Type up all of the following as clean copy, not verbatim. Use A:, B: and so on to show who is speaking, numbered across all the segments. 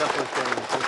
A: de hoş geldiniz.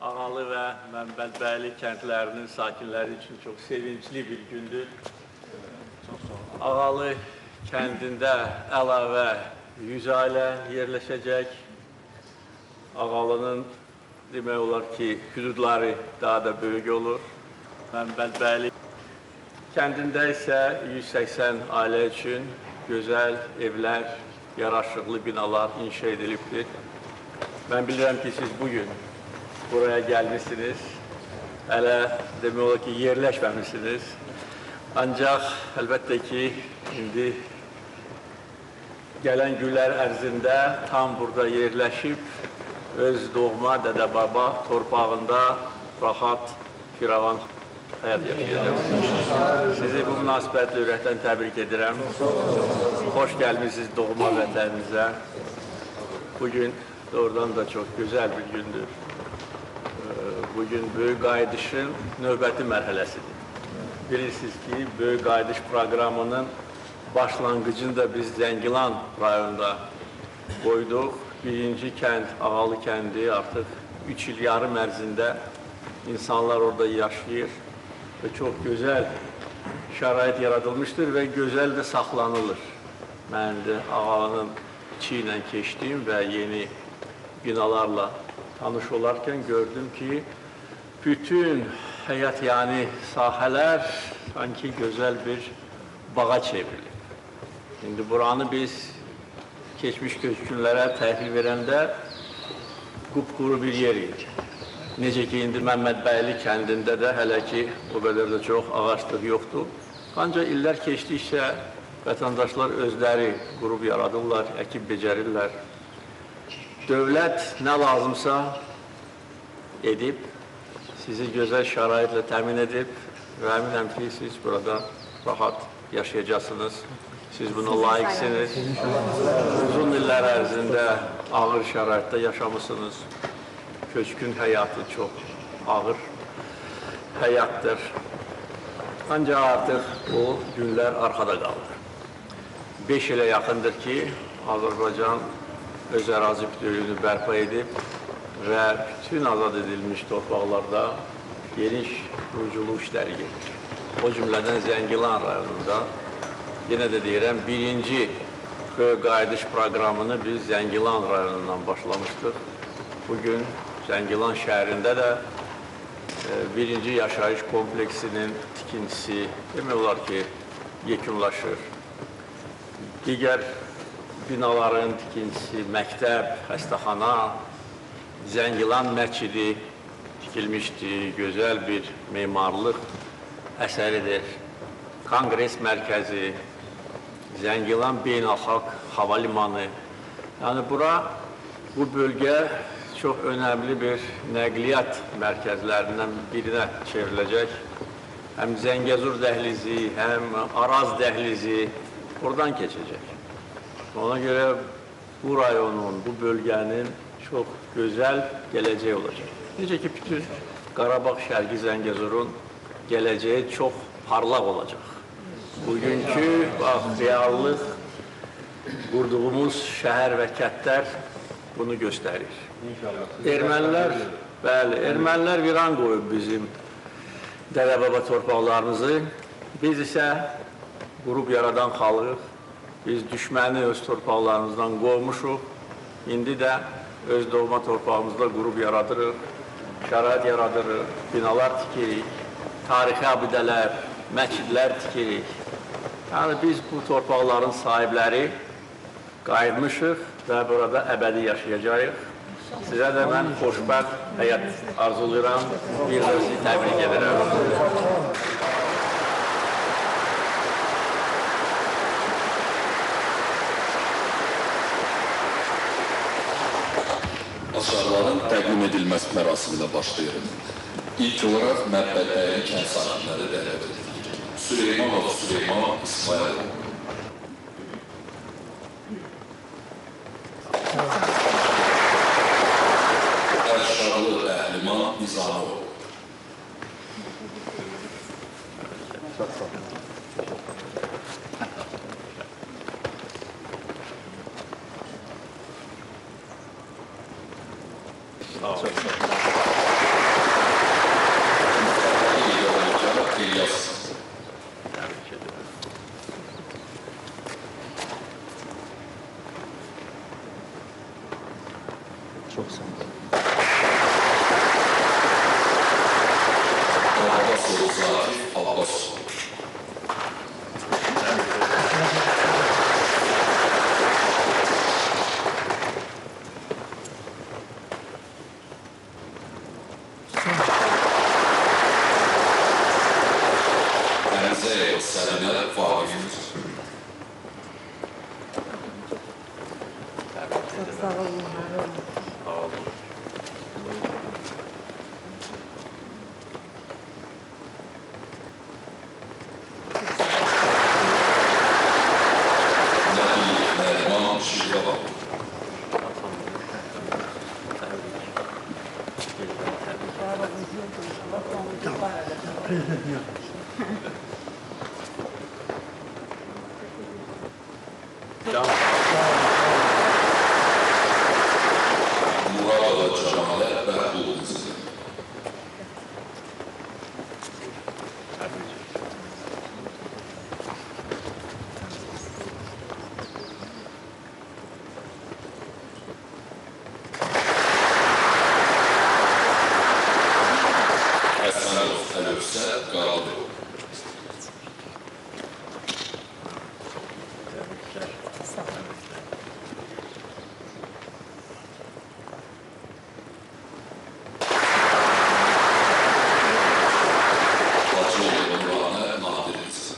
B: Ağalı və Məmbədbəyli kəndlərinin sakinləri üçün çox sevincli bir gündür. Ağalı kəndində əlavə 100 ailə yerləşəcək. Ağalının demək olar ki, hüdudları daha da böyük olur. Məmbədbəyli kəndində isə 180 ailə üçün gözəl evlər, yaraşıqlı binalar inşa edilibdir. Mən bilirəm ki, siz bugün buraya gəlmişsiniz, hələ demək olar ki, yerləşməmişsiniz. Ancaq əlbəttə ki, indi gələn günlər ərzində tam burada yerləşib, öz doğma dədə-baba torpağında rahat, firavan həyat yaşayacaq. Sizi bu münasibətlə ürəkdən təbrik edirəm. Xoş gəlmişsiniz doğma vətəninizə. Bugün doğrudan da çox gözəl bir gündür. Bugün Böyük Qayıdışın növbəti mərhələsidir. Bilirsiniz ki, Böyük Qayıdış proqramının başlanğıcını da biz Zəngilan rayonunda qoyduq. Birinci kənd, Ağalı kəndi artıq 3 il yarım ərzində insanlar orada yaşayır və çox gözəl şərait yaradılmışdır və gözəl də saxlanılır. Mən də Ağalının içi ilə keçdim və yeni binalarla tanış olarkən gördüm ki, bütün həyat, yəni sahələr sanki gözəl bir bağa çevrilir. İndi buranı biz keçmiş köçkünlərə təhvil verəndə qupquru bir yer idi. Necə ki, indi Məmmədbəyli kəndində də hələ ki, o qədər də çox ağaçlıq yoxdur. Ancaq illər keçdikcə vətəndaşlar özləri qrup yaradırlar, əkib becərirlər. Dövlət nə lazımsa edib, sizi gözəl şəraitlə təmin edib və əminəm ki, siz burada rahat yaşayacaqsınız. Siz buna layiqsiniz. Uzun illər ərzində ağır şəraitdə yaşamışsınız. Köçkün həyatı çox ağır həyatdır. Ancaq artıq o günlər arxada qalır. 5 ilə yaxındır ki, Azərbaycan öz ərazi bütövlüyünü bərpa edib və bütün azad edilmiş torpaqlarda geniş quruculuq işləri gedir. O cümlədən Zəngilan rayonunda, yenə də deyirəm, birinci Böyük Qayıdış proqramını biz Zəngilan rayonundan başlamışdıq. Bugün Zəngilan şəhərində də birinci yaşayış kompleksinin tikintisi, demək olar ki, yekunlaşır. Digər binaların tikintisi, məktəb, xəstəxana, Zəngilan məscidi tikilmişdi, gözəl bir memarlıq əsəridir. Konqres mərkəzi, Zəngilan beynəlxalq hava limanı. Yəni, bu bölgə çox önəmli bir nəqliyyat mərkəzlərindən birinə çevriləcək. Həm Zəngəzur dəhlizi, həm Araz dəhlizi oradan keçəcək. Ona görə bu rayonun, bu bölgənin çox gözəl gələcəyi olacaq. Necə ki, bütün Qarabağ Şərqi Zəngəzurun gələcəyi çox parlaq olacaq. Bugünkü reallıq, qurduğumuz şəhər və kəndlər bunu göstərir. Ermənilər viran qoyub bizim dədə-baba torpaqlarımızı. Biz isə qrup yaradan xalıq, Biz düşməni öz torpaqlarımızdan qovmuşuq. İndi də öz doğma torpağımızda qurub yaradırıq, şərait yaradırıq, binalar tikirik, tarixi abidələr, məscidlər tikirik. Yəni biz bu torpaqların sahibləri qayıtmışıq və burada əbədi yaşayacağıq. Sizə də mən xoşbəxt həyat arzulayıram, bir də sizi təbrik edirəm.
C: Açarların təqdim edilməsi mərasimilə başlayırıq. İlk olaraq Məbbədbəyin kənd sakinləri dəvət edilir. Süleymanov Süleyman İsmailov. Ərşadlı Əhliman Nizamov.
A: Çok sağ olun.
C: Abbasov Zakif Abbasov. Ərzeyev Səlimə Vagif.
D: Çok sağ olun.
C: Nəbiyev Nəriman Şirqalan. Muradova Cəmalə Bəhdul qızı. Həsənov Əlövsə Qaradov. Hacıyev Nurhanə Nadir qızı.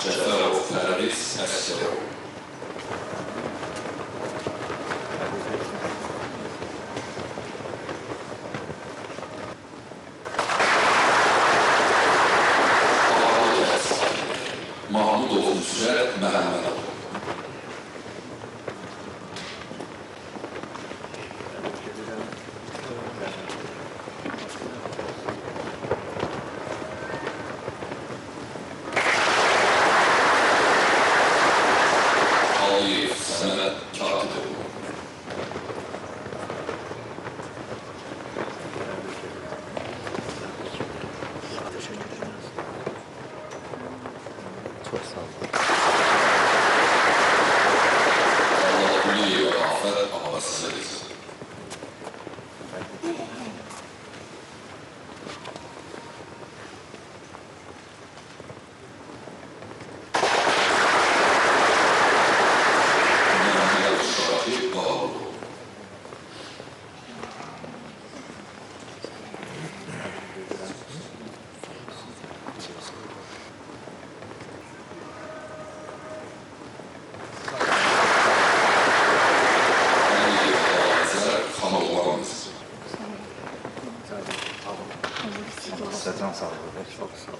C: Cəfərov Fəriz Əsgərov. Mahmudov Nüsrət Məhəmmədov. Aliyev Səməd Katibov.
A: Çok sağ olun.
C: Allahquliyev Afət Abbasəliz. Məmməd Şakir Bağlı. Əliyev Azər Xanoğlanız.
A: Size can sağlığı. Çok sağ olun.